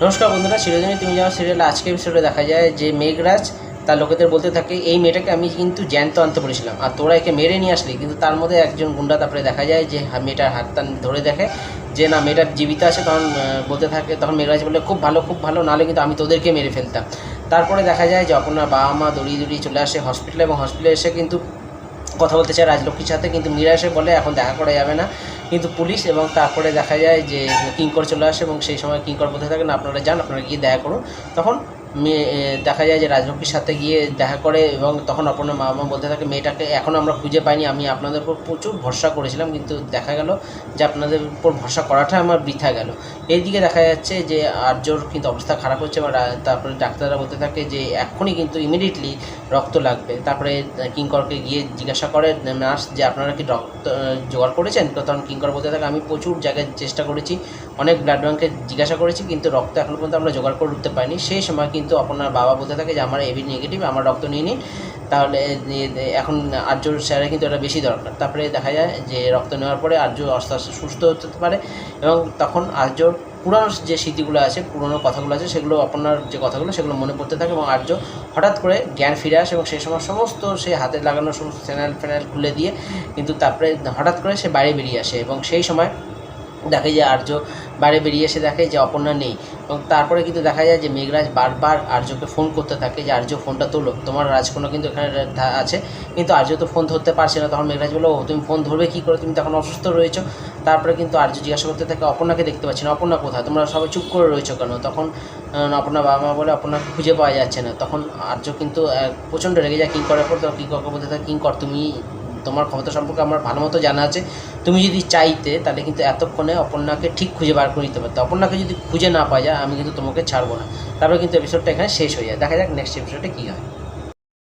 নমস্কার বন্ধুরা, চিরদিনই তুমি যাওয়া সিরিয়ালে আজকে এপিসোডে দেখা যায় যে মেঘরাজ তার লোকেদের বলতে থাকে এই মেয়েটাকে আমি কিন্তু জ্যান্ত আনতে বলেছিলাম আর তোরা একে মেরে নিয়ে আসলি, কিন্তু তার মধ্যে একজন গুন্ডা তারপরে দেখা যায় যে মেয়েটার হাতটা ধরে দেখে যে না মেয়েটা জীবিত আছে। তখন বলতে থাকে, তখন মেঘরাজ বলে খুব ভালো, নাহলে কিন্তু আমি তোদেরকে মেরে ফেলতাম। তারপরে দেখা যায় যে আপনার বাবা মা দৌড়িয়ে চলে আসে হসপিটালে, এবং হসপিটালে এসে কিন্তু কথা বলতে চায় রাজলক্ষ্মীর সাথে, কিন্তু মীরা এসে বলে এখন দেখা করা যাবে না, কিন্তু পুলিশ। এবং তারপরে দেখা যায় যে কিঙ্কর চলে আসে, এবং সেই সময় কিঙ্কর বলতে থাকেন আপনারা যান, আপনারা গিয়ে দেখা করুন। তখন দেখা যায় যে রাজলক্ষ্মীর সাথে গিয়ে দেখা করে, এবং তখন আপনার মা বলতে থাকে মেয়েটাকে এখনও আমরা খুঁজে পাইনি, আমি আপনাদের উপর প্রচুর ভরসা করেছিলাম, কিন্তু দেখা গেল যে আপনাদের উপর ভরসা করাটা আমার বৃথা গেল। এইদিকে দেখা যাচ্ছে যে আর্যর কিন্তু অবস্থা খারাপ হচ্ছে, এবং তারপরে ডাক্তাররা বলতে থাকে যে এখনই কিন্তু ইমিডিয়েটলি রক্ত লাগবে। তারপরে কিঙ্করকে গিয়ে জিজ্ঞাসা করে নার্স যে আপনারা কি রক্ত জোগাড় করেছেন? তখন কিঙ্কর বলতে থাকে আমি প্রচুর জায়গায় চেষ্টা করেছি, অনেক ব্লাড ব্যাঙ্কে জিজ্ঞাসা করেছি, কিন্তু রক্ত এখনও পর্যন্ত আমরা জোগাড় করে উঠতে পারিনি। সেই সময় কিন্তু আপনার বাবা বলতে থাকে যে আমার এবি নেগেটিভ, আমার রক্ত নিয়ে নিন, তাহলে এখন আর্যর স্যারের কিন্তু এটা বেশি দরকার। তারপরে দেখা যায় যে রক্ত নেওয়ার পরে আর্য আস্তে আস্তে সুস্থ হতে পারে, এবং তখন আর্যর পুরানো যে স্মৃতিগুলো আছে, পুরনো কথাগুলো আছে, সেগুলো আপনার যে কথাগুলো সেগুলো মনে পড়তে থাকে, এবং আর্য হঠাৎ করে জ্ঞান ফিরে আসে, এবং সেই সময় সমস্ত সে হাতে লাগানো সমস্ত ফ্যানাইল খুলে দিয়ে কিন্তু তারপরে হঠাৎ করে সে বাইরে বেরিয়ে আসে, এবং সেই সময় দেখে যে আর্য বাইরে বেরিয়ে এসে দেখে যে অপর্ণা নেই। এবং তারপরে কিন্তু দেখা যায় যে মেঘরাজ বারবার আর্যকে ফোন করতে থাকে যে আর্য ফোনটা তোলো, তোমার রাজকন্যা কিন্তু এখানে আছে, কিন্তু আর্য তো ফোন ধরতে পারছে না। তখন মেঘরাজ বলো তুমি ফোন ধরবে কী করে, তুমি তখন অসুস্থ রয়েছো। তারপরে কিন্তু আর্য জিজ্ঞাসা করতে থাকে অপর্ণাকে দেখতে পাচ্ছি না, অপর্ণা কোথায়, তোমরা সবাই চুপ করে রয়েছো কেন? তখন অপর্ণা বাবা মা বলে অপর্ণাকে খুঁজে পাওয়া যাচ্ছে না। তখন আর্য কিন্তু প্রচণ্ড রেগে যায় কিঙ্করের পর। তখন কিঙ্করকে বলতে থাকে কিঙ্কর তুমি তোমার ক্ষমতা সম্পর্কে আমার ভালো মতো জানা আছে, তুমি যদি চাইতে তাহলে কিন্তু এতক্ষণে অপর্ণাকে ঠিক খুঁজে বার করে নিতে পারতো। অপর্ণাকে যদি খুঁজে না পাওয়া যায় আমি কিন্তু তোমাকে ছাড়বো না। তারপরে কিন্তু এপিসোডটা এখানে শেষ হয়ে যায়। দেখা যাক নেক্সট এপিসোডে কী হয়।